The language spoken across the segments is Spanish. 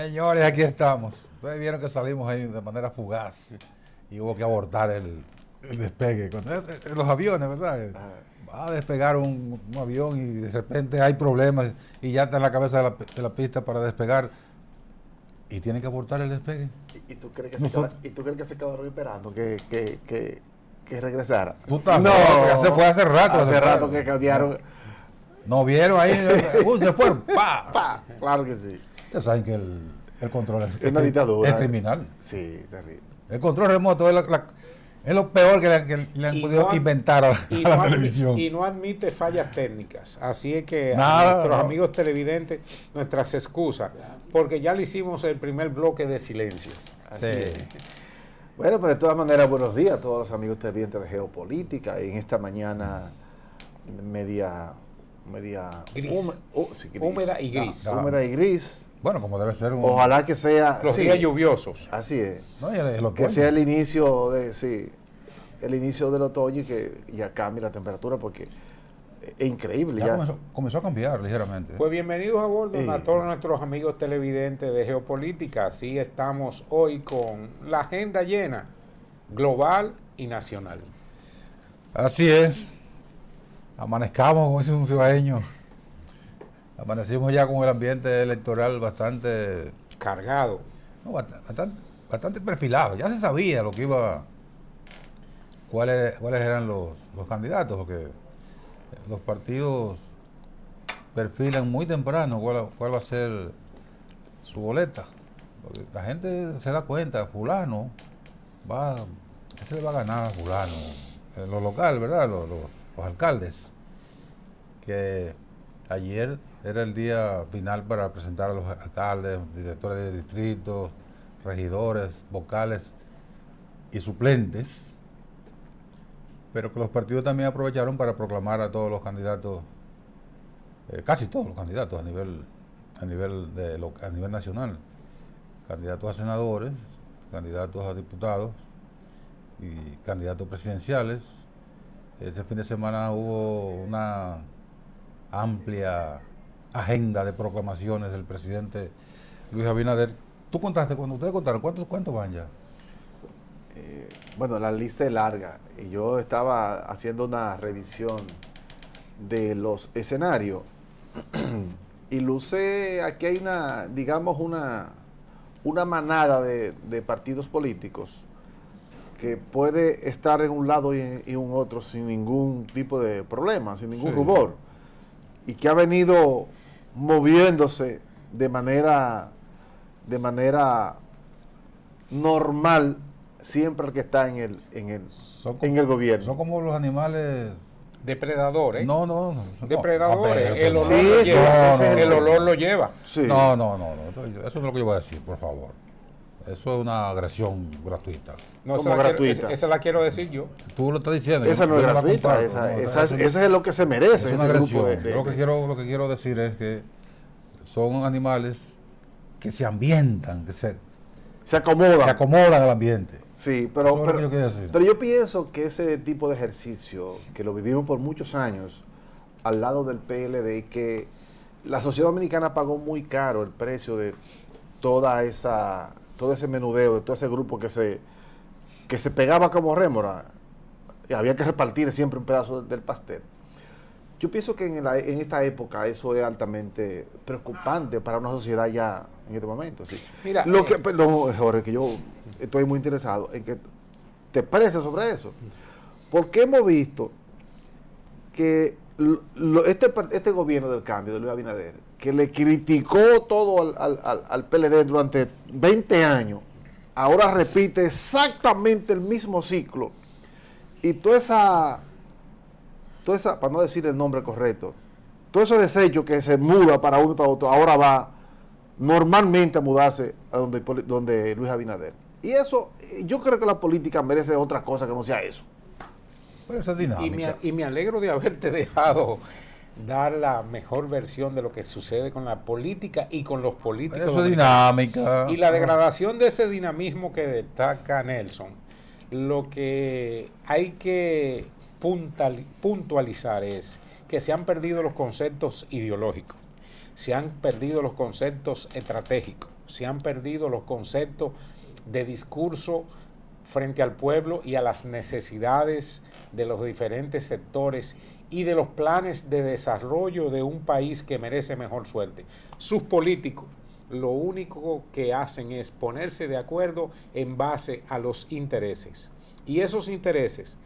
Señores, aquí estamos. Ustedes vieron que salimos ahí de manera fugaz y hubo que abortar el despegue. Los aviones, ¿verdad? Va a despegar un avión y de repente hay problemas y ya está en la cabeza de la pista para despegar y tienen que abortar el despegue. ¿Y tú crees que se quedaron esperando que regresara? Tú también, ya se fue hace rato. Hace rato que cambiaron. No vieron ahí, se fueron. ¡Pa! ¡Pa! Claro que sí. Ya saben que el control es una dictadura. Es criminal. Sí, terrible. El control remoto es lo peor que le han podido inventar a la televisión. Y no admite fallas técnicas. Así es que Nada, a nuestros amigos televidentes, nuestras excusas, porque ya le hicimos el primer bloque de silencio. Así es. Bueno, pues de todas maneras, buenos días a todos los amigos televidentes de Geopolítica en esta mañana media gris. Gris. Húmeda y gris. Húmeda y gris. Bueno, como debe ser Ojalá que sea los días lluviosos. Así es. No, el que sea el inicio del otoño y que ya cambie la temperatura porque es increíble. Ya comenzó a cambiar ligeramente. Pues bienvenidos a bordo a todos nuestros amigos televidentes de Geopolítica. Así estamos hoy con la agenda llena, global y nacional. Así es. Amanezcamos, como dice un cibaeño. Amanecimos ya con el ambiente electoral bastante cargado. No, bastante perfilado. Ya se sabía lo que iba, cuáles eran los candidatos, porque los partidos perfilan muy temprano cuál va a ser su boleta. Porque la gente se da cuenta, fulano ese le va a ganar a fulano. En lo local, ¿verdad? Los alcaldes. Que ayer era el día final para presentar a los alcaldes, directores de distritos, regidores, vocales y suplentes, pero que los partidos también aprovecharon para proclamar a todos los candidatos, casi todos los candidatos a nivel nacional, candidatos a senadores, candidatos a diputados y candidatos presidenciales. Este fin de semana hubo una amplia agenda de proclamaciones del presidente Luis Abinader. Tú contaste, cuando ustedes contaron, ¿cuántos van ya? Bueno, la lista es larga y yo estaba haciendo una revisión de los escenarios y luce, aquí hay una manada de partidos políticos que puede estar en un lado y en un otro sin ningún tipo de problema, sin ningún rubor, y que ha venido moviéndose de manera normal siempre que está en el gobierno. Son como los animales depredadores. No. Depredadores. El olor lo lleva. Sí. No. Eso no es lo que yo voy a decir, por favor. Eso es una agresión gratuita. No, esa la quiero decir yo. Tú lo estás diciendo. Esa no es gratuita. Esa es lo que se merece. Es una agresión. Lo que quiero decir es que son animales que se ambientan, que se acomodan al ambiente. Sí, pero yo pienso que ese tipo de ejercicio, que lo vivimos por muchos años al lado del PLD, que la sociedad dominicana pagó muy caro el precio de todo ese menudeo, de todo ese grupo que se pegaba como rémora, y había que repartir siempre un pedazo del pastel. Yo pienso que en esta época eso es altamente preocupante para una sociedad ya en este momento. ¿Sí? Mira, perdón, Jorge, que yo estoy muy interesado en que te expreses sobre eso. Porque hemos visto que este gobierno del cambio de Luis Abinader, que le criticó todo al PLD durante 20 años, ahora repite exactamente el mismo ciclo. Y toda esa, para no decir el nombre correcto, todo ese desecho que se muda para uno y para otro, ahora va normalmente a mudarse a donde Luis Abinader. Y eso, yo creo que la política merece otra cosa que no sea eso. Pero esa es dinámica. Y me alegro de haberte dejado dar la mejor versión de lo que sucede con la política y con los políticos. Eso es dinámica. Y la degradación de ese dinamismo que destaca Nelson, lo que hay que puntualizar es que se han perdido los conceptos ideológicos, se han perdido los conceptos estratégicos, Se han perdido los conceptos de discurso frente al pueblo y a las necesidades de los diferentes sectores y de los planes de desarrollo de un país que merece mejor suerte. Sus políticos lo único que hacen es ponerse de acuerdo en base a los intereses. Y esos intereses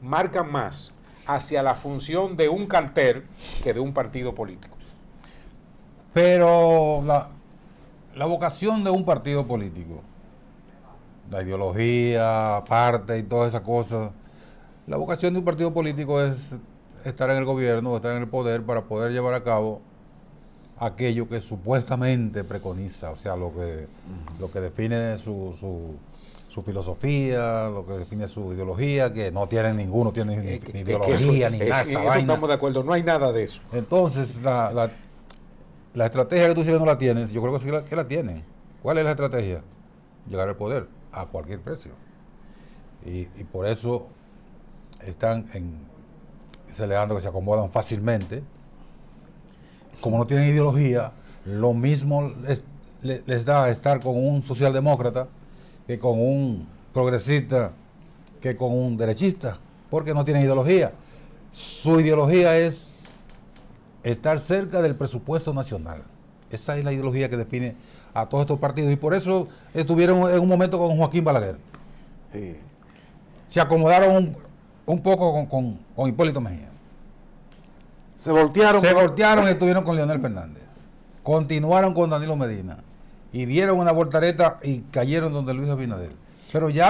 marcan más hacia la función de un cartel que de un partido político. Pero la vocación de un partido político, la ideología, parte y todas esas cosas, la vocación de un partido político es estar en el gobierno, estar en el poder para poder llevar a cabo aquello que supuestamente preconiza, o sea, lo que define su filosofía, lo que define su ideología, que no tienen ninguno, tienen ni ideología, ni nada. En eso estamos de acuerdo, no hay nada de eso. Entonces, la estrategia que tú dices que no la tienes, yo creo que sí que la tienen. ¿Cuál es la estrategia? Llegar al poder a cualquier precio. Y por eso están celebrando que se acomodan fácilmente. Como no tienen ideología, lo mismo les da estar con un socialdemócrata que con un progresista, que con un derechista, porque no tienen ideología. Su ideología es estar cerca del presupuesto nacional. Esa es la ideología que define a todos estos partidos, y por eso estuvieron en un momento con Joaquín Balaguer. Sí. Se acomodaron un poco con Hipólito Mejía. Se voltearon. Se voltearon y estuvieron con Leonel Fernández. Continuaron con Danilo Medina y dieron una voltareta y cayeron donde Luis Abinader. Pero ya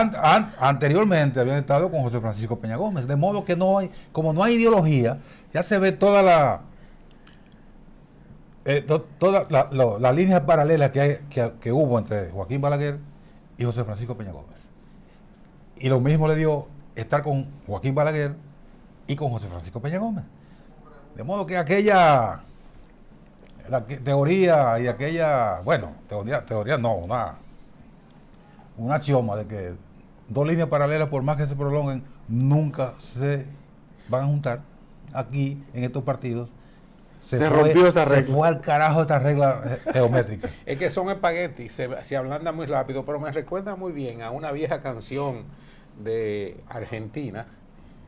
anteriormente habían estado con José Francisco Peña Gómez, de modo que como no hay ideología, ya se ve toda la línea paralela que hubo entre Joaquín Balaguer y José Francisco Peña Gómez. Y lo mismo le dio estar con Joaquín Balaguer y con José Francisco Peña Gómez. De modo que la teoría y aquella, bueno, teoría no, una axioma de que dos líneas paralelas, por más que se prolonguen, nunca se van a juntar. Aquí, en estos partidos, se rompió esa regla. Se fue al carajo esta regla geométrica. Es que son espaguetis, se ablanda muy rápido, pero me recuerda muy bien a una vieja canción de Argentina,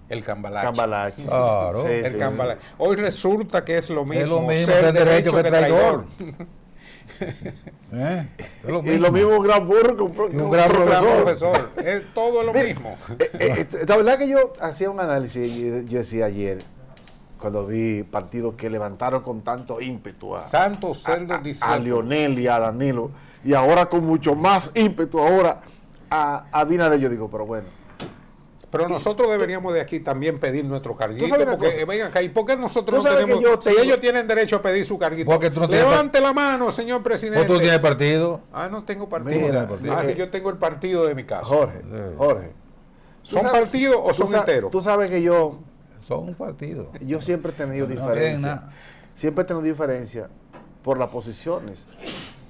el cambalache. Cambalache. Claro. Sí, El sí, cambalache. sí. Hoy resulta que es lo mismo, Es lo mismo ser derecho que traidor. Es lo Y lo mismo un gran burro que un gran profesor. Es todo lo Mira, mismo. La verdad que yo hacía un análisis, yo decía ayer, cuando vi partidos que levantaron con tanto ímpetu Santos cerdos a Leonel y a Danilo, y ahora con mucho más ímpetu ahora a Abinader, yo digo, pero bueno. Pero nosotros deberíamos de aquí también pedir nuestro carguito, sabes porque vengan acá, ¿y por qué nosotros no sabes que tenemos? yo Si ellos tienen derecho a pedir su carguito, Porque tú no tienes levante la mano, señor presidente. ¿O tú tienes partido? No tengo partido. Mira, Sí, yo tengo el partido de mi casa. Jorge, ¿Son partidos o son enteros? Tú sabes que yo Son un partido. siempre he tenido No tienen diferencia. nada. Siempre he tenido diferencia por las posiciones.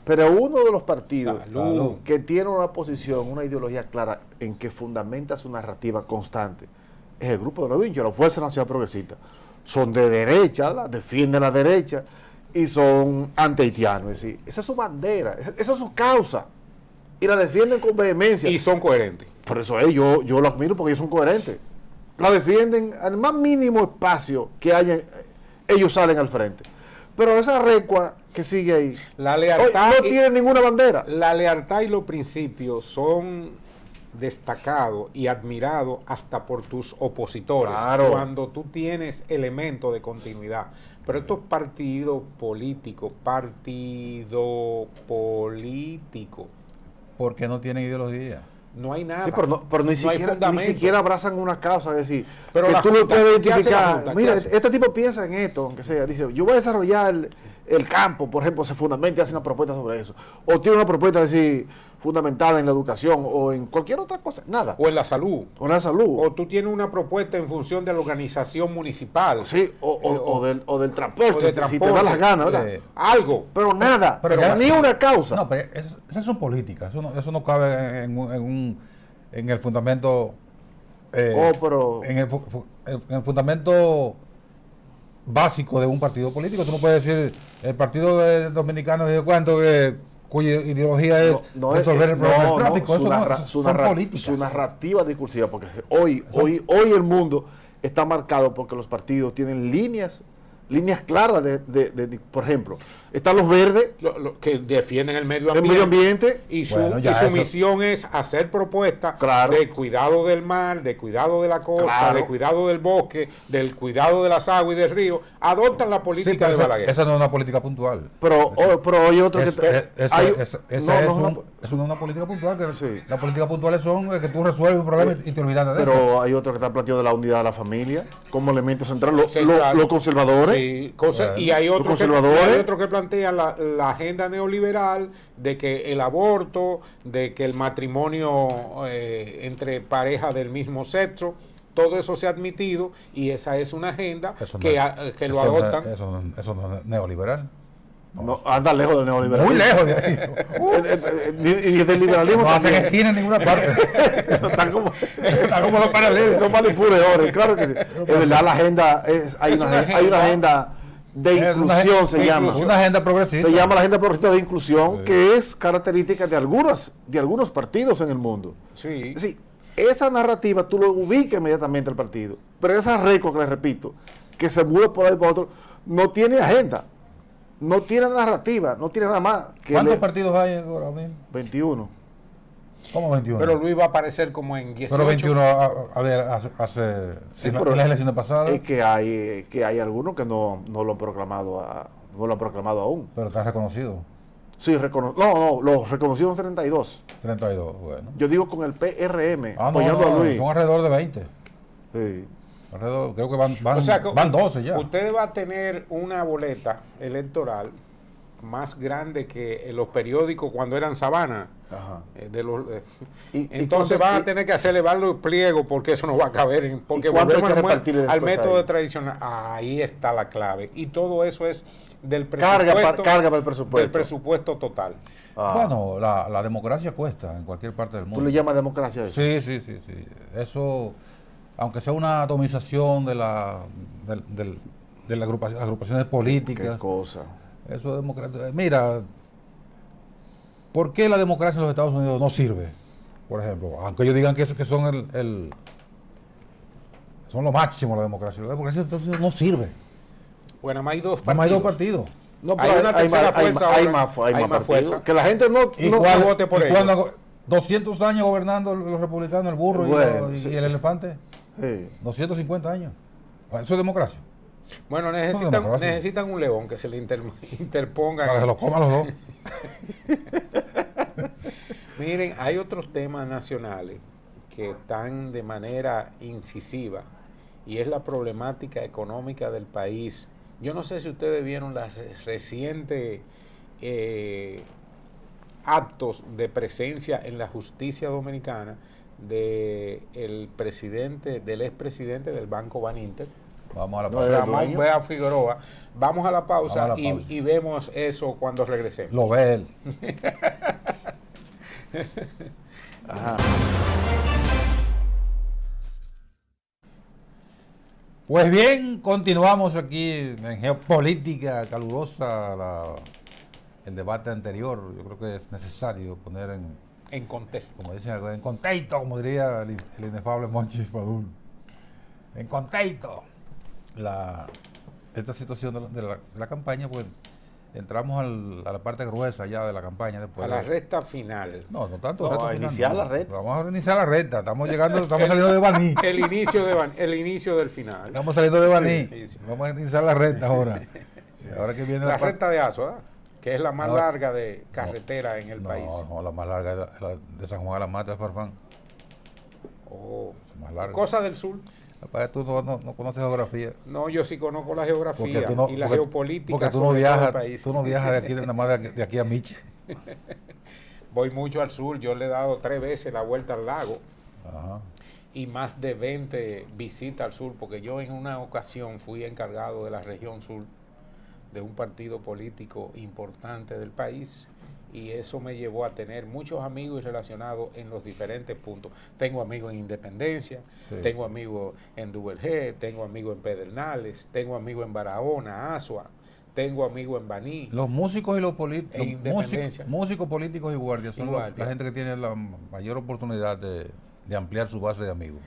Pero uno de los partidos Salud. que tiene una posición, una ideología clara en que fundamenta su narrativa constante, es el grupo de los Vinchos, la Fuerza Nacional Progresista. Son de derecha, defienden la derecha y son anti-haitianos. Es decir, esa es su bandera, esa es su causa. Y la defienden con vehemencia. Y son coherentes. Por eso yo lo admiro porque ellos son coherentes. La defienden al más mínimo espacio que haya, ellos salen al frente. Pero esa recua que sigue ahí, La hoy lealtad, no tiene ninguna bandera. la lealtad y los principios son destacados y admirados hasta por tus opositores, Claro. cuando tú tienes elementos de continuidad. Pero estos partido político, Porque no tienen ideología. no hay nada. Sí, pero ni, hay siquiera, fundamento. ni siquiera abrazan una causa, es decir, Pero que la tú lo Junta, puedes ¿qué hace la identificar. Junta? ¿Qué Mira, hace? este tipo piensa en esto, aunque sea, dice, yo voy a desarrollar el campo, por ejemplo, se fundamenta y hace una propuesta sobre eso. O tiene una propuesta, es decir, fundamentada en la educación o en cualquier otra cosa, nada. O en la salud. O en la salud. O tú tienes una propuesta en función de la organización municipal. Sí, o del transporte, o de si te transporte. da las ganas, ¿verdad? Algo. Pero nada, Pero pero ya ni sí. una causa. No, pero esas son políticas. Eso no cabe en el fundamento. Pero en el fundamento básico de un partido político. Tú no puedes decir el partido dominicano de cuánto que cuya ideología es resolver el problema del tráfico. Son políticas. Su narrativa discursiva, porque hoy el mundo está marcado porque los partidos tienen líneas claras por ejemplo, están los verdes que defienden el medio ambiente, y su misión es hacer propuestas de cuidado del mar, de cuidado de la costa, de cuidado del bosque, del cuidado de las aguas y del río. Adoptan la política de Balaguer. Esa no es una política puntual. Pero hay otro que... Es una política puntual. Las políticas puntuales son que tú resuelves un problema y te olvidas de eso. Pero hay otro que está planteado de la unidad de la familia como elemento central. Los conservadores. Sí, y hay otro que plantea la agenda neoliberal de que el aborto, de que el matrimonio entre parejas del mismo sexo, todo eso se ha admitido y esa es una agenda que lo adoptan. Eso no es neoliberal. No, anda lejos del neoliberalismo. Muy lejos de ahí. Y del liberalismo no hacen esquina en ninguna parte. Están como los paralelos. Los manipuladores, claro que sí. Es verdad, la agenda hay una agenda de inclusión, se llama. Una agenda progresista. Se llama la agenda progresista de inclusión, que es característica de algunos partidos en el mundo. Sí. Es decir, esa narrativa tú lo ubicas inmediatamente al partido. Pero esa récord, que les repito, que se mueve por ahí por otro, no tiene agenda. No tiene narrativa, no tiene nada más. ¿Cuántos partidos hay ahora mismo? 21. ¿Cómo 21? Pero Luis va a aparecer como en 18. Pero 21 hace las elecciones pasadas. Es que hay algunos que no lo han proclamado aún. Pero están reconocidos. Sí, los reconocidos son 32. 32, bueno. Yo digo con el PRM, apoyando a Luis. Son alrededor de 20. Sí. Creo que van 12 ya. Usted va a tener una boleta electoral más grande que los periódicos cuando eran Sabana. Ajá. Entonces van a tener que elevar los pliegos porque eso no va a caber. Porque volvemos al método tradicional. Ahí está la clave. Y todo eso es del presupuesto. Carga para el presupuesto. Del presupuesto total. Bueno, la democracia cuesta en cualquier parte del mundo. ¿Tú le llamas democracia a eso? Sí. Eso, aunque sea una atomización de las agrupaciones políticas. ¿Qué cosa? Eso es democracia. Mira, ¿por qué la democracia en los Estados Unidos no sirve? Por ejemplo, aunque ellos digan que son son lo máximo la democracia en los Estados Unidos no sirve. Bueno, hay dos partidos. No, pero hay una tercera fuerza. Hay más fuerza. Que la gente no vote por ellos. 200 años gobernando los republicanos, el burro y el elefante. Sí. 250 años. Eso es democracia. Bueno, necesitan un león que se le interponga. Para que se los coman los dos. Miren, hay otros temas nacionales que están de manera incisiva y es la problemática económica del país. Yo no sé si ustedes vieron las recientes actos de presencia en la justicia dominicana del expresidente del Banco Baninter. Vamos a la pausa. Ramón Figueroa. Vamos a la pausa y vemos eso cuando regresemos. Lo ve él. Ajá. Pues bien, continuamos aquí en Geopolítica Calurosa, el debate anterior. Yo creo que es necesario poner en contexto. Como dicen, en contexto, como diría el inefable Monchi Padul. En contexto. Esta situación de la campaña, pues entramos a la parte gruesa ya de la campaña. Después a la recta final. No tanto recta final. Iniciar la recta. Vamos a iniciar la recta. Estamos saliendo de Baní. El inicio del final. Estamos saliendo de Baní. Sí. Vamos a iniciar la recta ahora. Ahora que viene la recta de Azo, ¿verdad? Que es la más larga de carretera en el país. No, la más larga es la de San Juan a la Mata de Farfán. Más larga. Cosa del sur. Tú no conoces geografía. No, yo sí conozco la geografía y la geopolítica. Porque tú no viajas, de aquí, nada más de aquí a Michi. Voy mucho al sur, yo le he dado 3 veces la vuelta al lago. Ajá. Y más de 20 visitas al sur, porque yo en una ocasión fui encargado de la región sur de un partido político importante del país. Y eso me llevó a tener muchos amigos relacionados en los diferentes puntos. Tengo amigos en Independencia, tengo amigos en Duvergé, tengo amigos en Pedernales, tengo amigos en Barahona, Asua, tengo amigos en Baní. Los músicos y los políticos, E Independencia. músicos, políticos y guardias son Y guardia. la gente que tiene la mayor oportunidad de ampliar su base de amigos.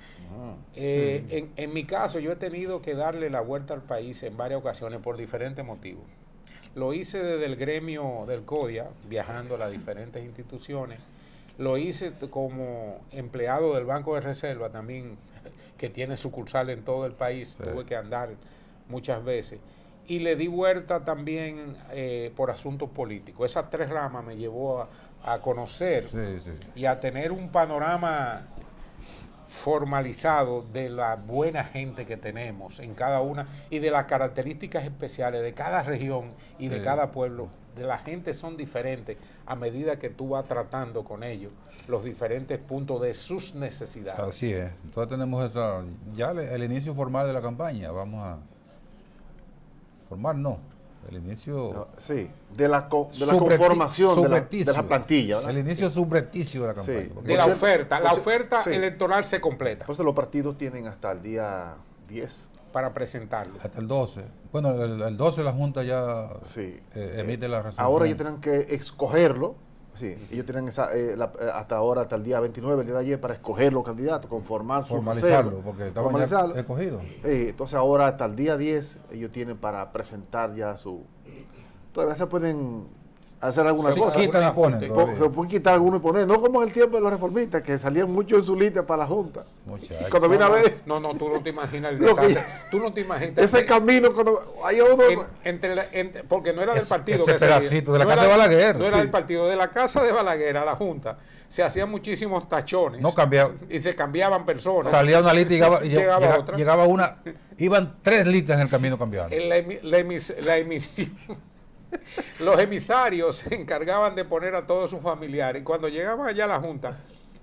En mi caso, yo he tenido que darle la vuelta al país en varias ocasiones por diferentes motivos. Lo hice desde el gremio del CODIA, viajando a las diferentes instituciones. Lo hice como empleado del Banco de Reserva también, que tiene sucursal en todo el país. Sí. Tuve que andar muchas veces. Y le di vuelta también por asuntos políticos. Esas tres ramas me llevó a conocer Sí, sí. y a tener un panorama formalizado de la buena gente que tenemos en cada una y de las características especiales de cada región y de Sí. cada pueblo. De la gente son diferentes a medida que tú vas tratando con ellos los diferentes puntos de sus necesidades. Así es. Entonces tenemos el inicio formal de la campaña. Vamos a formar, no. El inicio Sí, de la subrepti- conformación de subrepticio. la plantilla, ¿verdad? El inicio subrepticio de la campaña. Sí. Porque De la Por cierto, oferta. La por cier- oferta sí. electoral se completa Entonces los partidos tienen hasta el día 10. para presentarlo. hasta el 12. Bueno, el 12 la Junta ya Sí. emite la resolución. Ahora ellos tienen que escogerlo. Sí, ellos tienen hasta ahora, hasta el día 29, el día de ayer, para escoger los candidatos, conformar su formalizarlo, reserva. porque estaban Formalizarlo. ya escogidos. Entonces ahora hasta el día 10 ellos tienen para presentar ya su... Todavía se pueden hacer algunas Sí, cosas. quitan y ponen Se todavía. pueden quitar algunos y poner, no como en el tiempo de los reformistas, que salían mucho en su lista para la Junta. Muchachos. Cuando viene a ver No, tú no te imaginas el Lo que- desastre. Tú no te imaginas. ese camino, cuando hay uno... Porque no era del Ese- partido. ese que salía. pedacito de la No casa era- de Balaguer, No era sí. del partido, de la casa de Balaguer a la Junta. Se hacían muchísimos tachones. No cambiaba. Y se cambiaban personas. Salía una lista y Llegaba otra. llegaba una. Iban 3 listas en el camino cambiando. En la emisión. Los emisarios se encargaban de poner a todos sus familiares. Y cuando llegaban allá a la Junta,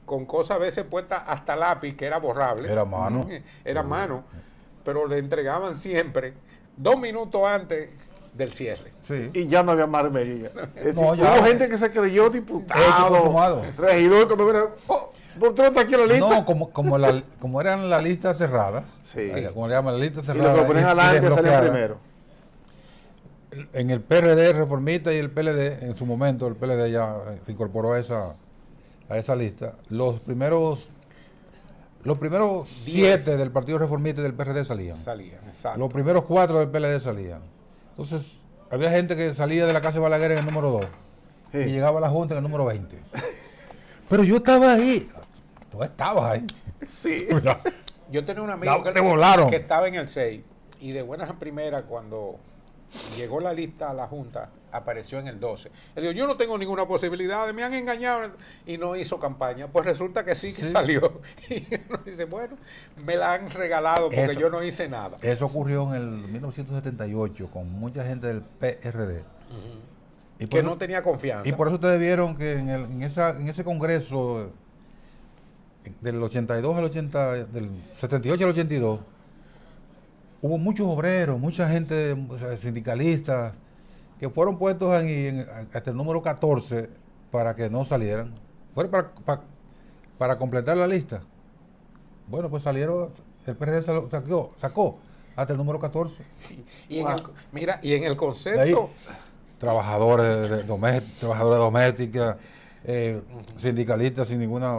con cosas a veces puestas hasta lápiz, que era borrable. Era mano. Era mano. Pero le entregaban siempre 2 minutos antes del cierre. Sí. Y ya no había más remedio. Es No, decir, ya. hubo gente que se creyó Hecho diputado, consumado. regidor, cuando viene, ¿por qué no está aquí en la lista? No, como eran las listas cerradas. Sí. Como le llaman las listas Y cerradas. los que lo ponen adelante salían desbloqueadas. primero. En el PRD reformista y el PLD, en su momento, el PLD ya se incorporó a esa lista. Los primeros 7 del Partido Reformista y del PRD salían. Salían, exacto. Los primeros 4 del PLD salían. Entonces, había gente que salía de la casa de Balaguer en el número 2 Sí. y llegaba a la Junta en el número 20. Pero yo estaba ahí. Tú estabas ahí. Sí. Yo tenía un amigo Te volaron. que estaba en el 6 y de buenas a primeras cuando llegó la lista a la Junta apareció en el 12. Él dijo, yo no tengo ninguna posibilidad, me han engañado y no hizo campaña. Pues resulta que sí que Sí. salió. Y uno dice, bueno, me la han regalado porque Eso- yo no hice nada. Eso ocurrió en el 1978 con mucha gente del PRD. Y por Que eso- no tenía confianza. Y por eso ustedes vieron que en ese congreso del 82 al 80, del 78 al 82, hubo muchos obreros, mucha gente, o sea, sindicalistas, que fueron puestos hasta el número 14 para que no salieran. Fue para completar la lista. Bueno, pues salieron, el PRD sacó hasta el número 14. Sí. Y en el De ahí, concepto... trabajadores domésticas, sindicalistas sin ninguna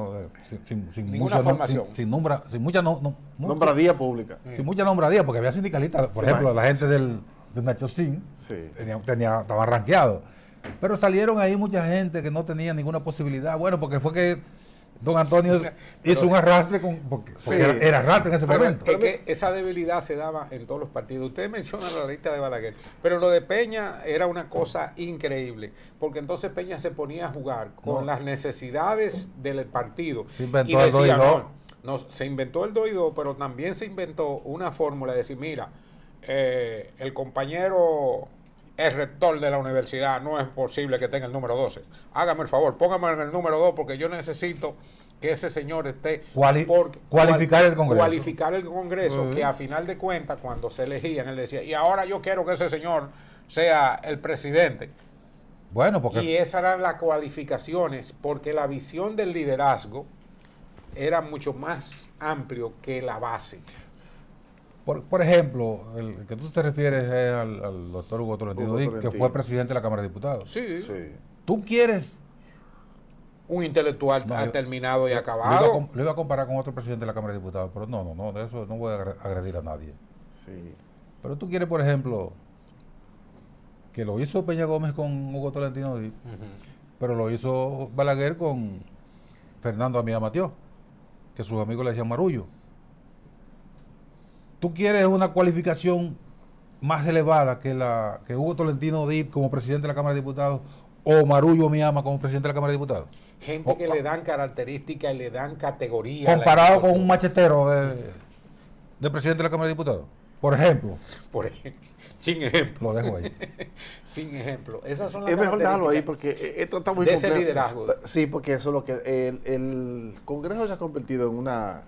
sin Ninguna mucha, formación. sin mucha Nombradía pública. sin mucha nombradía, porque había sindicalistas, por Sí, ejemplo, la gente de Nacho Sin Sí. estaba rankeado, pero salieron ahí mucha gente que no tenía ninguna posibilidad. Bueno, porque fue que don Antonio hizo un arrastre porque Sí. era arrastre en ese Pero momento. es que esa debilidad se daba en todos los partidos. Ustedes mencionan la lista de Balaguer, pero lo de Peña era una cosa increíble, porque entonces Peña se ponía a jugar con las necesidades del partido. Se inventó y el decía, 2 y 2. no, se inventó el 2 y 2, pero también se inventó una fórmula de decir, mira, el compañero es rector de la universidad, no es posible que tenga el número 12. Hágame el favor, póngame en el número 2 porque yo necesito que ese señor esté... Cualificar el Congreso. Cualificar el Congreso, que a final de cuentas, cuando se elegían, él decía, y ahora yo quiero que ese señor sea el presidente. Bueno, porque Y esas eran las cualificaciones, porque la visión del liderazgo era mucho más amplio que la base. Por ejemplo, el que tú te refieres es al doctor Hugo Tolentino Hugo Díaz, que Tolentino. fue presidente de la Cámara de Diputados. Sí. Sí. ¿Tú quieres? Un intelectual No, yo- terminado y Lo acabado. iba a comparar con otro presidente de la Cámara de Diputados, pero no, de eso no voy a agredir a nadie. Sí. Pero tú quieres, por ejemplo, que lo hizo Peña Gómez con Hugo Tolentino Díaz, pero lo hizo Balaguer con Fernando Amía Matió, que sus amigos le decían Marullo. ¿Tú quieres una cualificación más elevada que Hugo Tolentino Díaz como presidente de la Cámara de Diputados o Marullo Miama como presidente de la Cámara de Diputados? Gente que le dan características y le dan categoría. a la Comparado con institución. un machetero de presidente de la Cámara de Diputados. Por ejemplo, Por ejemplo, sin ejemplo. lo dejo ahí. Sin ejemplo. Esas son las Es mejor dejarlo ahí características porque esto está muy de ese complejo. liderazgo. Sí, porque eso es lo que el Congreso se ha convertido en una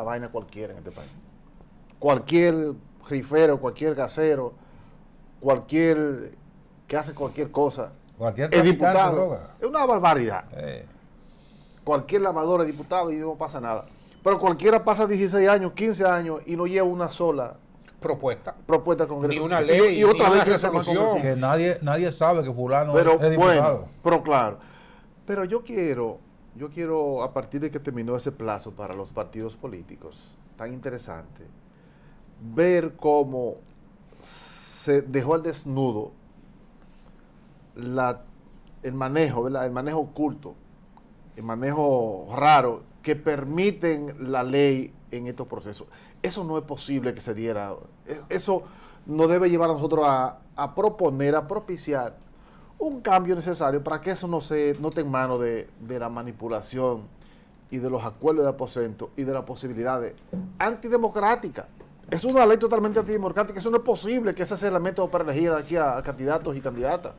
vaina cualquiera en este país. Cualquier rifero, cualquier gasero, cualquier que hace cualquier cosa Cualquier es traficante de diputado. droga. Es una barbaridad. Eh, Cualquier lavador es diputado y no pasa nada. Pero cualquiera pasa 16 años, 15 años y no lleva una sola Propuesta. propuesta al Congreso. Ni una ley, y otra ni vez una que se llama resolución. congresista. que nadie sabe que fulano Pero es diputado. bueno, pero claro. Pero yo quiero, a partir de que terminó ese plazo para los partidos políticos, tan interesante, ver cómo se dejó al desnudo el manejo, ¿verdad? El manejo oculto, el manejo raro que permiten la ley en estos procesos. Eso no es posible que se diera. Eso nos debe llevar a nosotros a proponer, a propiciar un cambio necesario para que eso no esté en manos de la manipulación y de los acuerdos de aposento y de las posibilidades antidemocráticas. Es una ley totalmente antidemocrática. Eso no es posible que ese sea el método para elegir aquí a candidatos y candidatas.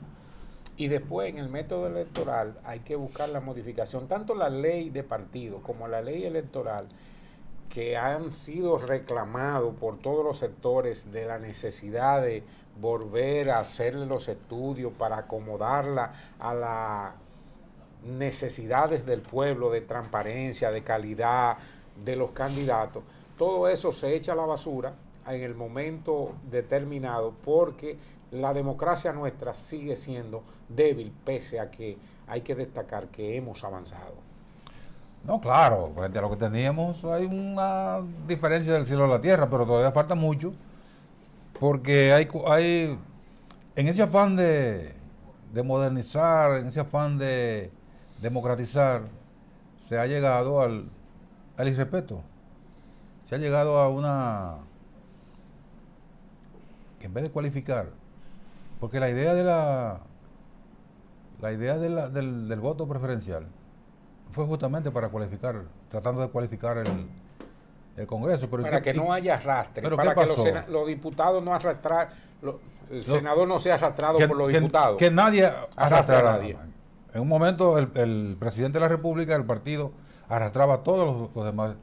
Y después en el método electoral hay que buscar la modificación, tanto la ley de partido como la ley electoral, que han sido reclamados por todos los sectores de la necesidad de volver a hacerle los estudios para acomodarla a las necesidades del pueblo, de transparencia, de calidad de los candidatos. Todo eso se echa a la basura en el momento determinado porque la democracia nuestra sigue siendo débil, pese a que hay que destacar que hemos avanzado. No, claro, frente a lo que teníamos hay una diferencia del cielo a la tierra, pero todavía falta mucho, porque hay en ese afán de modernizar, en ese afán de democratizar, se ha llegado al irrespeto. Se ha llegado a que en vez de cualificar, porque la idea del voto preferencial fue justamente para cualificar, tratando de cualificar el Congreso. Pero para que no haya arrastre, ¿pero para qué que pasó? los diputados no arrastrar, el senador no sea arrastrado por los que diputados. Que nadie arrastrara a nadie. En un momento el presidente de la República, el partido, arrastraba a todos los demás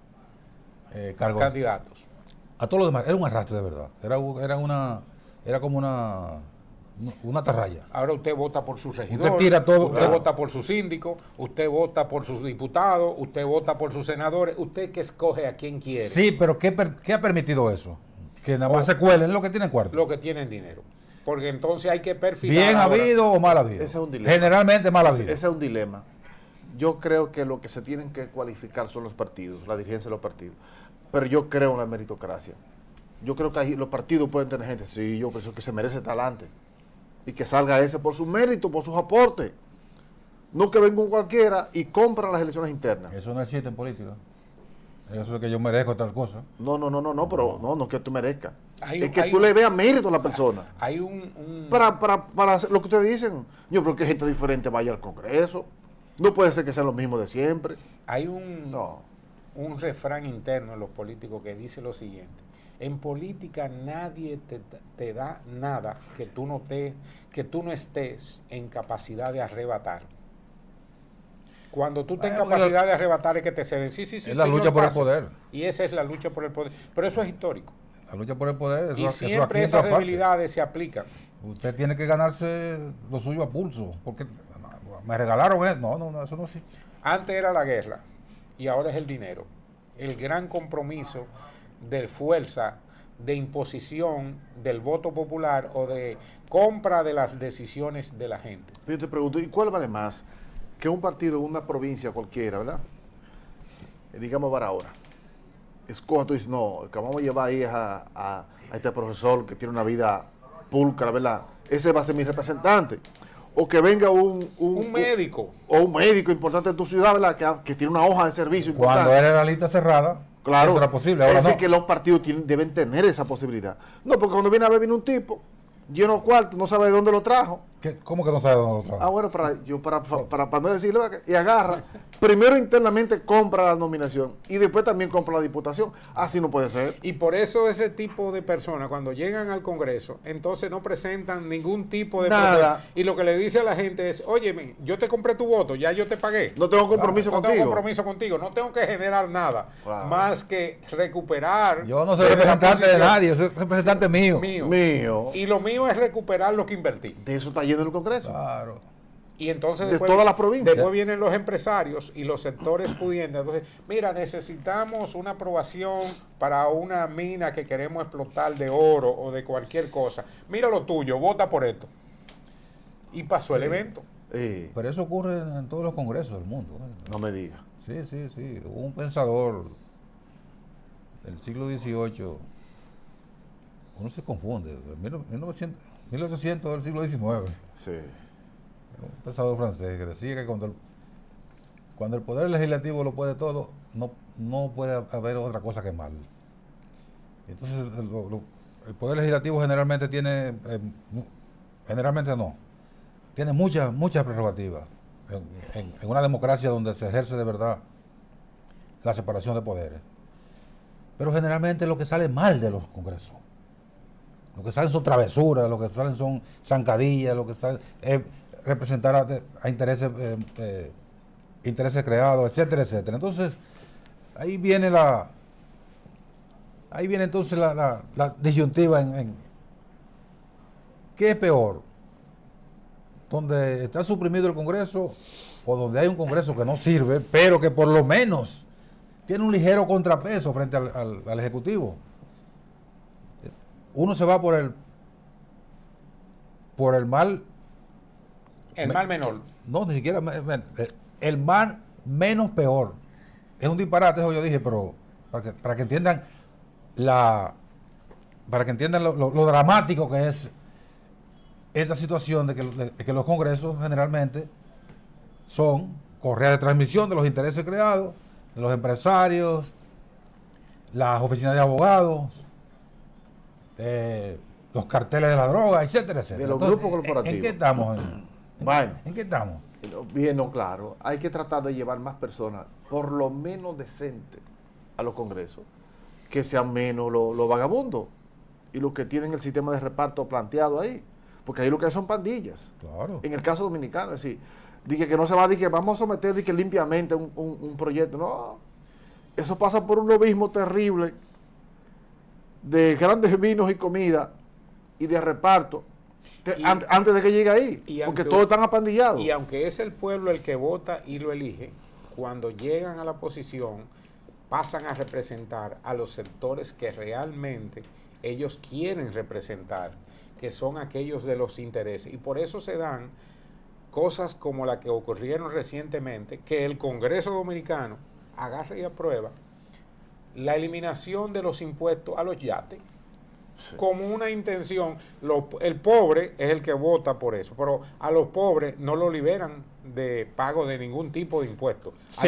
cargos. Candidatos. A todos los demás. Era un arrastre de verdad. Era como una atarraya. Ahora usted vota por su regidor, Usted tira todo, usted claro. vota por su síndico, usted vota por sus diputados, usted vota por sus senadores, usted que escoge a quien quiere, Sí, pero ¿qué ha permitido eso? Que nada más se cuelen lo que tienen cuarto. lo que tienen dinero. Porque entonces hay que perfilar. Bien ahora. habido o mal habido. Ese es un dilema. Generalmente mal habido. Ese es un dilema. Yo creo que lo que se tienen que cualificar son los partidos, la dirigencia de los partidos. Pero yo creo en la meritocracia. Yo creo que ahí los partidos pueden tener gente, sí, yo pienso que se merece talante. Y que salga ese por su mérito, por sus aportes. No que venga un cualquiera y compran las elecciones internas. Eso no existe en política. Eso es que yo merezco tal cosa. No, pero no es que tú merezcas. Hay Es un- que hay tú un- le veas mérito a la persona. Hay un Para hacer lo que ustedes dicen. Yo creo que gente diferente vaya al Congreso. No puede ser que sean los mismos de siempre. hay un, No. un refrán interno en los políticos que dice lo siguiente: en política nadie te da nada que tú no estés en capacidad de arrebatar. Cuando tú tengas Porque capacidad de arrebatar es que te ceden. Sí, es la señor, lucha por el pase. poder. Y esa es la lucha por el poder. Pero eso es histórico. La lucha por el poder. Eso, Y eso siempre aquí en esas todas partes. debilidades se aplican. Usted tiene que ganarse lo suyo a pulso. Porque me regalaron eso. No, eso no existe. Antes era la guerra. y ahora es el dinero. El gran compromiso de fuerza de imposición del voto popular o de compra de las decisiones de la gente. Yo te pregunto, ¿y cuál vale más? Que un partido, una provincia cualquiera, ¿verdad? Digamos Barahona. Escoja, tú dices, no, el que vamos a llevar ahí es a este profesor que tiene una vida pulcra, ¿verdad? Ese va a ser mi representante. O que venga Un médico. O un médico importante en tu ciudad, ¿verdad? Que tiene una hoja de servicio importante. Cuando era la lista cerrada, claro, eso era posible. Ahora es decir, no. que los partidos deben tener esa posibilidad. No, porque cuando viene a ver, viene un tipo, lleno cuarto, no sabe de dónde lo trajo. ¿Cómo que no sabe dónde lo trabaja? Ah, bueno, para no decirle, ¿verdad? Y agarra, primero internamente compra la nominación y después también compra la diputación. Así no puede ser. Y por eso ese tipo de personas, cuando llegan al Congreso, entonces no presentan ningún tipo de Nada. propuesta. Y lo que le dice a la gente es, óyeme, yo te compré tu voto, ya yo te pagué. No tengo compromiso No contigo. tengo compromiso contigo, no tengo que generar nada, Wow. más que recuperar. Yo no soy desde la representante de posición nadie, yo soy representante mío. Mío. Y lo mío es recuperar lo que invertí. De eso está lleno el Congreso. Claro. Y entonces De después, todas las provincias. después vienen los empresarios y los sectores pudientes. Entonces, mira, necesitamos una aprobación para una mina que queremos explotar de oro o de cualquier cosa. Mira lo tuyo, vota por esto. Y pasó el evento. Pero eso ocurre en todos los congresos del mundo. No me diga. Sí, sí, sí. Hubo un pensador del siglo XVIII, uno se confunde, 1800 del siglo XIX. Sí. Un pensador francés que decía que cuando el poder legislativo lo puede todo, no puede haber otra cosa que mal. Entonces el poder legislativo generalmente tiene, generalmente no, tiene muchas prerrogativas en una democracia donde se ejerce de verdad la separación de poderes. Pero generalmente lo que sale mal de los congresos, lo que salen son travesuras, lo que salen son zancadillas, lo que sale es representar a intereses, intereses creados, etcétera, etcétera. Entonces, ahí viene entonces la disyuntiva en ¿qué es peor? ¿Donde está suprimido el Congreso o donde hay un Congreso que no sirve, pero que por lo menos tiene un ligero contrapeso frente al Ejecutivo? Uno se va por el mal. El mal menor. No, ni siquiera el mal menos peor. Es un disparate, eso yo dije, pero para que entiendan lo dramático que es esta situación de que los congresos generalmente son correas de transmisión de los intereses creados, de los empresarios, las oficinas de abogados, los carteles de la droga, etcétera, etcétera. De los Entonces, grupos corporativos. ¿En qué estamos? Bueno. ¿En qué estamos? Bien, no, claro. Hay que tratar de llevar más personas, por lo menos decentes, a los congresos, que sean menos los vagabundos y los que tienen el sistema de reparto planteado ahí. Porque ahí lo que hay son pandillas. Claro. En el caso dominicano, es decir, dije que no se va a decir que vamos a someter limpiamente un proyecto. No, eso pasa por un lobismo terrible de grandes vinos y comida y de reparto antes de que llegue ahí, porque todos están apandillados. Y aunque es el pueblo el que vota y lo elige, cuando llegan a la posición pasan a representar a los sectores que realmente ellos quieren representar, que son aquellos de los intereses. Y por eso se dan cosas como la que ocurrieron recientemente, que el Congreso Dominicano agarra y aprueba la eliminación de los impuestos a los yates. Sí. Como una intención. El pobre es el que vota por eso, pero a los pobres no lo liberan de pago de ningún tipo de impuestos. Sí,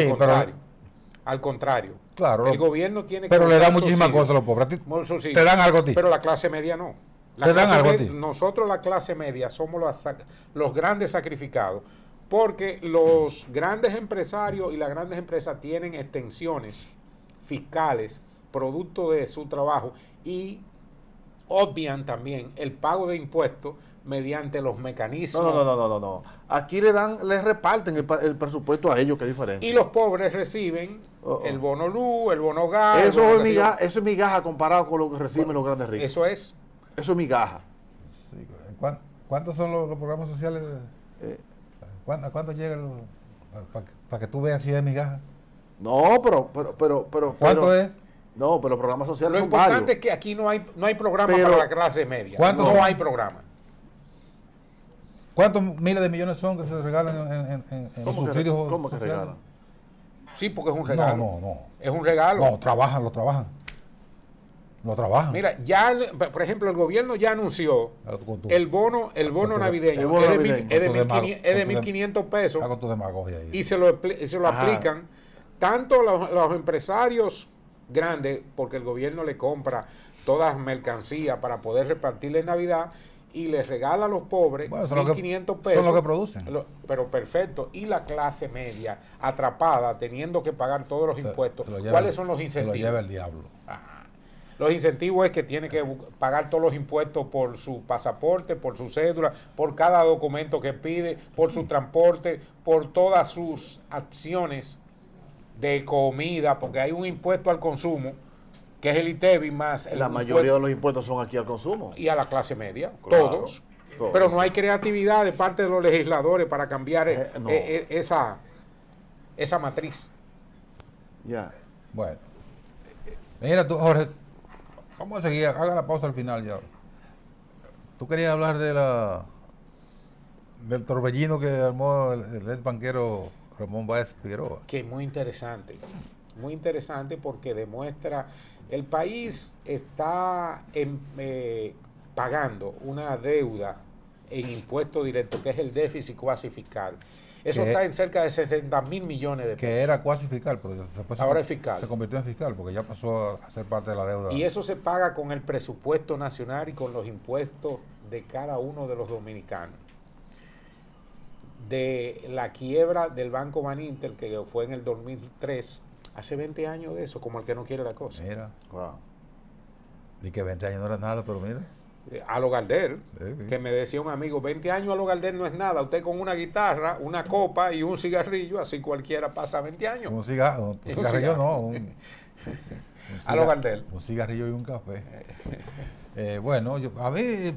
al contrario. Claro, el gobierno tiene que... Pero le da muchísimas cosas a los pobres. Te dan algo a ti. Pero la clase media no. Te dan algo a ti. Nosotros, la clase media, somos los grandes sacrificados, porque los grandes empresarios y las grandes empresas tienen extensiones fiscales producto de su trabajo y obvian también el pago de impuestos mediante los mecanismos. No. Aquí les reparten el presupuesto a ellos, que es diferente. Y los pobres reciben el bono luz, el bono gas. Eso es migaja comparado con lo que reciben los grandes ricos. Eso es migaja. Sí. ¿Cuántos son los programas sociales? ¿A cuánto llegan para que tú veas si es migaja? No, pero ¿Cuánto es? No, pero los programas sociales Lo son importante varios. es que aquí no hay programa Pero, para la clase media. ¿cuántos No son? hay programa. ¿Cuántos miles de millones son que se regalan en los ¿Cómo que, subsidios cómo que sociales? regalan? Sí, porque es un regalo. No. Es un regalo. No, trabajan. Lo trabajan. Mira, ya, por ejemplo, el gobierno ya anunció Con tu- el bono navideño. El bono Es de navideño. es de Con tu 1.500 es de 1.500 pesos Está con tu demagogia ahí. y se lo Ajá. aplican tanto los empresarios grandes, porque el gobierno le compra todas las mercancías para poder repartirle en Navidad y les regala a los pobres Bueno, son los que- 1.500 son pesos. los que producen. Pero perfecto. Y la clase media atrapada, teniendo que pagar todos los impuestos. Se lo lleva ¿Cuáles el- son los Se lo incentivos? lleva el diablo. Los incentivos es que tiene que pagar todos los impuestos por su pasaporte, por su cédula, por cada documento que pide, por su transporte, por todas sus acciones de comida, porque hay un impuesto al consumo, que es el ITEVI más el La mayoría de los impuestos son aquí al consumo. y a la clase media, Claro, todos. todos. Pero no hay creatividad de parte de los legisladores para cambiar No. esa matriz. Ya. Bueno. Mira tú, Jorge, vamos a seguir, haga la pausa al final ya. Tú querías hablar del torbellino que armó el ex banquero Ramón Báez Figueroa. Que es muy interesante porque demuestra, el país está pagando una deuda en impuesto directo, que es el déficit cuasi fiscal. Eso Que- está en cerca de 60.000 millones de pesos. Que era cuasi fiscal, pero después Ahora es fiscal. se convirtió en fiscal porque ya pasó a ser parte de la deuda. Y eso se paga con el presupuesto nacional y con los impuestos de cada uno de los dominicanos. De la quiebra del Banco Baninter, que fue en el 2003, hace 20 años de eso, como el que no quiere la cosa. Mira, Wow. y que 20 años no era nada, pero mira. A lo Gardel, Sí. que me decía un amigo, 20 años a lo Gardel no es nada, usted con una guitarra, una copa y un cigarrillo, así cualquiera pasa 20 años. Un cigarro, un Un cigarrillo cigarro. no, un A lo Gardel. Un cigarrillo y un café. Bueno, a mí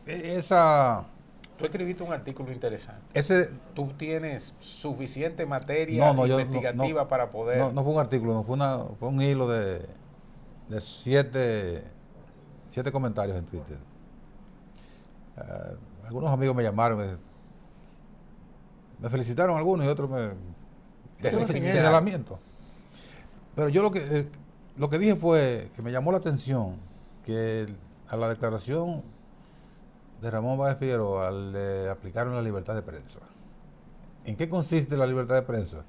esa... Tú escribiste un artículo interesante. Ese, Tú tienes suficiente materia investigativa para poder... No fue un artículo, no, fue un hilo de 7 comentarios en Twitter. Algunos amigos me llamaron, me felicitaron algunos y otros me hicieron señalamiento. Pero yo lo que dije fue que me llamó la atención que a la declaración de Ramón Báez Figueroa le aplicaron la libertad de prensa. ¿En qué consiste la libertad de prensa?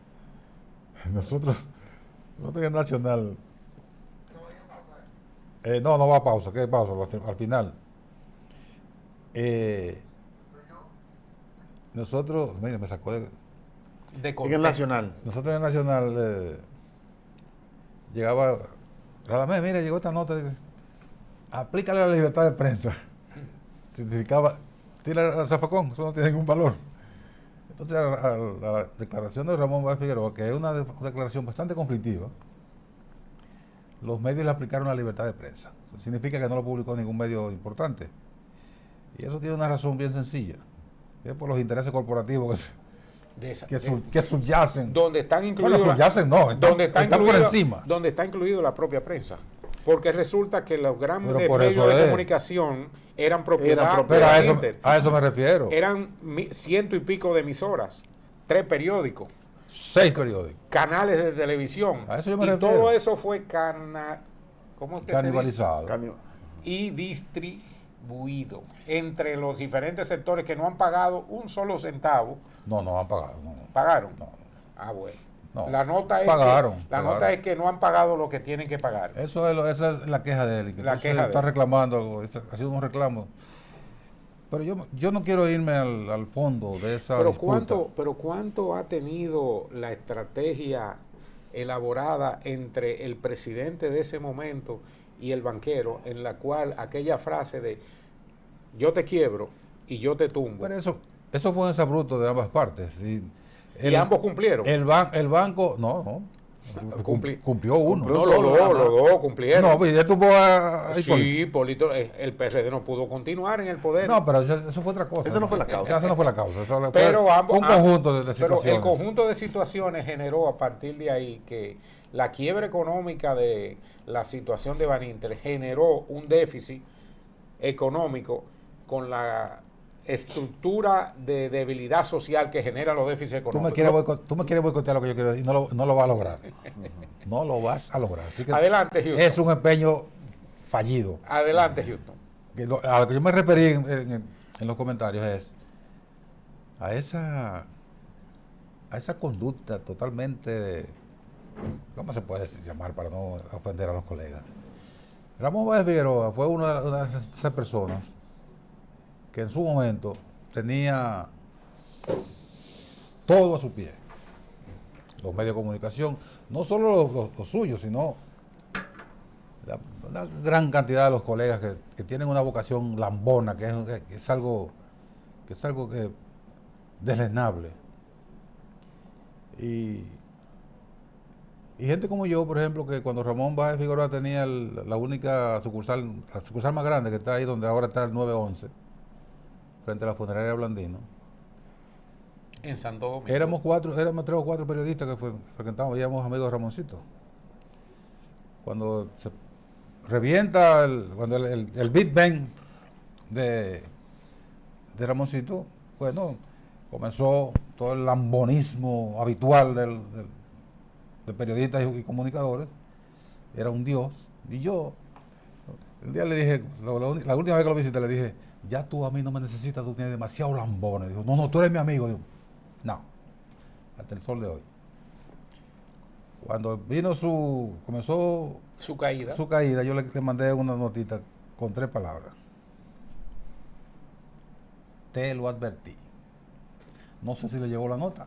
Nosotros en Nacional... no va a pausa, ¿qué pausa? Al final. Nosotros, mira, me sacó de... de En el contexto. Nacional. Nosotros en el Nacional llegaba, Radamés, mira, llegó esta nota, aplícale la libertad de prensa. Significaba, tira al zafacón, eso no tiene ningún valor. Entonces, a la declaración de Ramón Báez Figueroa, que es una declaración bastante conflictiva, los medios le aplicaron la libertad de prensa. Eso significa que no lo publicó ningún medio importante. Y eso tiene una razón bien sencilla. Es por los intereses corporativos que subyacen. Donde están incluidos... Bueno, subyacen no, están por encima. Donde está incluido la propia prensa. Porque resulta que los grandes Pero por medios eso de es. comunicación eran propiedad de Pero la a Inter. eso me refiero. Eran 100 y pico de emisoras, 3 periódicos, 6 periódicos. canales de televisión. A eso yo me y refiero. todo eso fue ¿cómo es que se dice? Canibalizado. Y distribuido entre los diferentes sectores que no han pagado un solo centavo. No han pagado. No. ¿Pagaron? No. Ah, bueno. No. La nota es Pagaron, que, pagaron. no han pagado lo que tienen que pagar. Esa es la queja de él. Y que La entonces queja de está él. reclamando, haciendo unos reclamos. Pero yo no quiero irme al fondo de esa disputa. Pero ¿cuánto ha tenido la estrategia elaborada entre el presidente de ese momento y el banquero, en la cual aquella frase de yo te quiebro y yo te tumbo? Pero eso fue un exabrupto de ambas partes. Sí. Y ambos cumplieron. El banco, no. Cumplió uno. No, los dos cumplieron. No, pues ya tuvo a Sí, Hipólito, el PRD no pudo continuar en el poder. No, pero eso fue otra cosa. Esa no fue la causa. Esa no fue la causa. Eso pero fue un conjunto de pero situaciones. el conjunto de situaciones generó a partir de ahí que la quiebra económica de la situación de Van Inter generó un déficit económico con la estructura de debilidad social que generan los déficits económicos. Tú me quieres boicotear lo que yo quiero decir y no lo vas a lograr. No lo vas a lograr. Así que Adelante, Houston. es un empeño fallido. Adelante, Houston. A lo que yo me referí en los comentarios es a esa conducta totalmente, ¿cómo se puede llamar para no ofender a los colegas? Ramón Báez Figueroa fue una de esas personas que en su momento tenía todo a su pie. Los medios de comunicación, no solo los suyos, sino una gran cantidad de los colegas que tienen una vocación lambona, que es algo deslenable. Y gente como yo, por ejemplo, que cuando Ramón Báez Figueroa tenía la única sucursal, la sucursal más grande que está ahí donde ahora está el 911, frente a la funeraria Blandino. En Santo Domingo. Éramos 3 o 4 periodistas que frecuentábamos, éramos amigos de Ramoncito. Cuando se revienta el Big Bang de Ramoncito, bueno, comenzó todo el lambonismo habitual de periodistas y comunicadores. Era un dios. Y yo, el día le dije, la última vez que lo visité, le dije, ya tú a mí no me necesitas, tú tienes demasiado lambones. Dijo, no, tú eres mi amigo. Digo, no, hasta el sol de hoy. Cuando comenzó su caída, yo le mandé una notita con 3 palabras. Te lo advertí. No sé si le llegó la nota,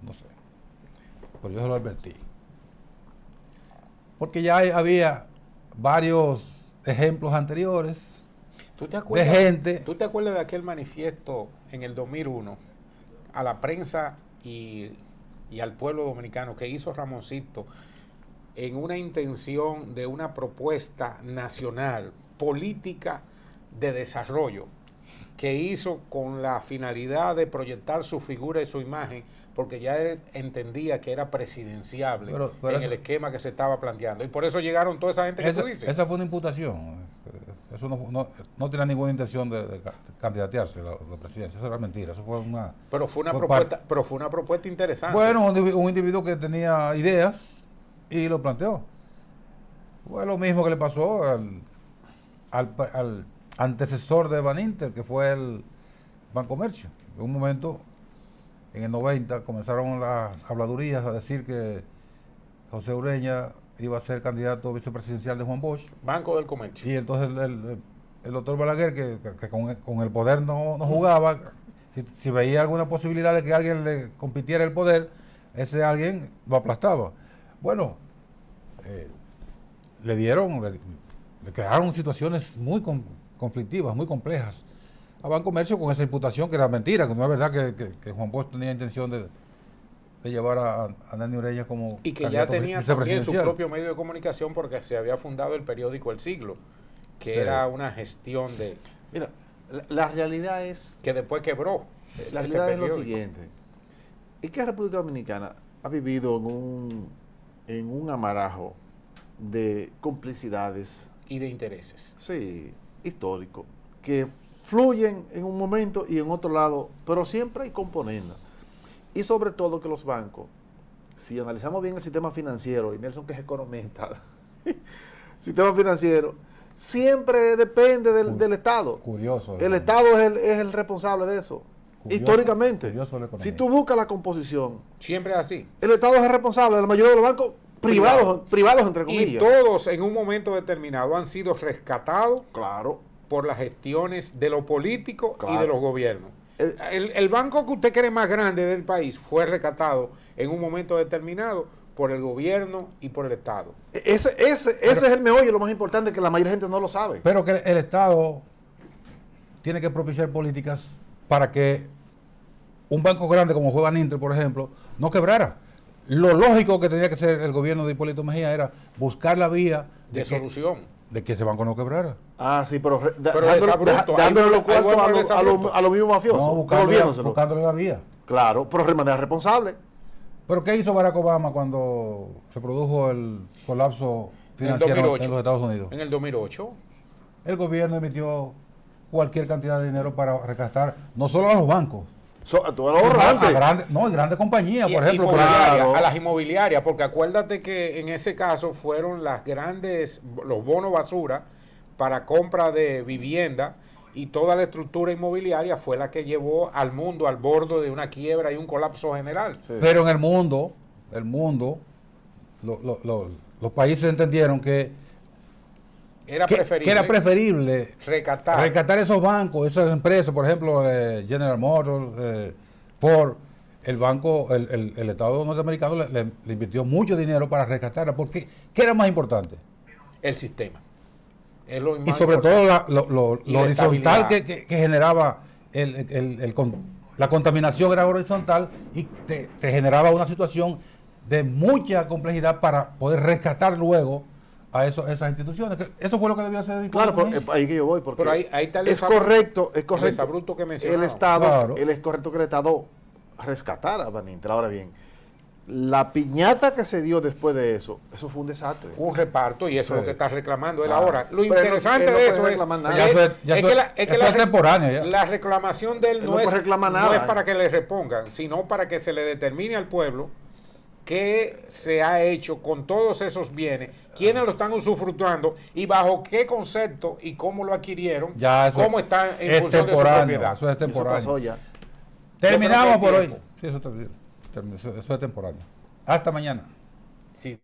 no sé, pero yo se lo advertí. Porque ya había varios ejemplos anteriores. ¿Tú te acuerdas, de gente? ¿Tú te acuerdas de aquel manifiesto en el 2001 a la prensa y al pueblo dominicano que hizo Ramoncito en una intención de una propuesta nacional, política de desarrollo, que hizo con la finalidad de proyectar su figura y su imagen, porque ya él entendía que era presidenciable en el esquema que se estaba planteando? Y por eso llegaron toda esa gente que tú dices. Esa fue una imputación. Eso no tenía ninguna intención de candidatearse la presidencia. Eso era mentira. Eso fue una... Pero fue una propuesta interesante. Bueno, un individuo que tenía ideas y lo planteó. Fue lo mismo que le pasó al antecesor de Van Inter, que fue el Bancomercio. En un momento, en el 90, comenzaron las habladurías a decir que José Ureña iba a ser candidato vicepresidencial de Juan Bosch. Banco del Comercio. Y entonces el doctor Balaguer, que con el poder no jugaba, si veía alguna posibilidad de que alguien le compitiera el poder, ese alguien lo aplastaba. Bueno, le crearon situaciones muy conflictivas, muy complejas a Bancomercio con esa imputación que era mentira, que no es verdad que Juan Bosch tenía intención de llevar a Nani Ureña como y que ya tenía también su propio medio de comunicación, porque se había fundado el periódico El Siglo, que era una gestión de... Mira, la realidad es... que después quebró. La realidad es lo siguiente. Es que la República Dominicana ha vivido en un amarajo de complicidades. Y de intereses. Sí, histórico, que fluyen en un momento y en otro lado, pero siempre hay componendas. Y sobre todo que los bancos, si analizamos bien el sistema financiero, y Nelson que es economista, sistema financiero, siempre depende del Estado. Curioso. El Estado es el responsable de eso. Curioso, históricamente. Si tú buscas la composición, siempre es así. El Estado es el responsable de la mayoría de los bancos privados entre comillas. Y todos en un momento determinado han sido rescatados, claro, por las gestiones de lo político, claro, y de los gobiernos. El banco que usted cree más grande del país fue rescatado en un momento determinado por el gobierno y por el Estado. Ese es el meollo, lo más importante, que la mayoría de gente no lo sabe. Pero que el Estado tiene que propiciar políticas para que un banco grande como fue Ban Inter, por ejemplo, no quebrara. lo lógico que tenía que hacer el gobierno de Hipólito Mejía era buscar la vía de solución. de que ese banco no quebrara. Ah, sí, pero, desabrupto, dándole los ahí cuartos vuelve a el los desabrupto. a los mismos mafiosos, No, devolviéndoselo. buscándole la vía. Claro, pero de manera responsable. ¿Pero qué hizo Barack Obama cuando se produjo el colapso financiero en 2008. los Estados Unidos? En el 2008. El gobierno emitió cualquier cantidad de dinero para rescatar no solo a los bancos, Tú lo ahorraste. a grandes compañías, por ejemplo. Inmobiliaria, claro. a las inmobiliarias, porque acuérdate que en ese caso fueron los bonos basura para compra de vivienda, y toda la estructura inmobiliaria fue la que llevó al mundo al borde de una quiebra y un colapso general. Sí. Pero en el mundo, los países entendieron que Era era preferible rescatar esos bancos, esas empresas, por ejemplo, General Motors, Ford. El banco, el Estado norteamericano le invirtió mucho dinero para rescatarla, porque ¿qué era más importante? el sistema. Es lo Y más sobre importante. todo lo Y la horizontal estabilidad. que generaba la contaminación era horizontal, y te generaba una situación de mucha complejidad para poder rescatar luego a esas instituciones. Eso fue lo que debió hacer. Claro, ahí que yo voy, porque Pero ahí está el es exabrupto- correcto, el exabrupto que mencionaba. el Estado, Claro. es correcto que el Estado rescatara a Banintра. Ahora bien, la piñata que se dio después de eso fue un desastre. Un reparto, y eso es lo Sí. que está reclamando él Claro. ahora. Lo Pero él no- interesante él no de puede eso es, reclamar nada. Ya eso es- es que eso es temporáneo ya. la reclamación de él Él no, no es, puede reclamar no nada. es para que le repongan, sino para que se le determine al pueblo qué se ha hecho con todos esos bienes, quiénes lo están usufructuando y bajo qué concepto y cómo lo adquirieron, Ya eso cómo están en es función de su temporáneo, propiedad. eso es Eso temporáneo. pasó ya. Terminamos Yo creo que por hay hoy. tiempo. Sí, eso es temporáneo. Hasta mañana. Sí.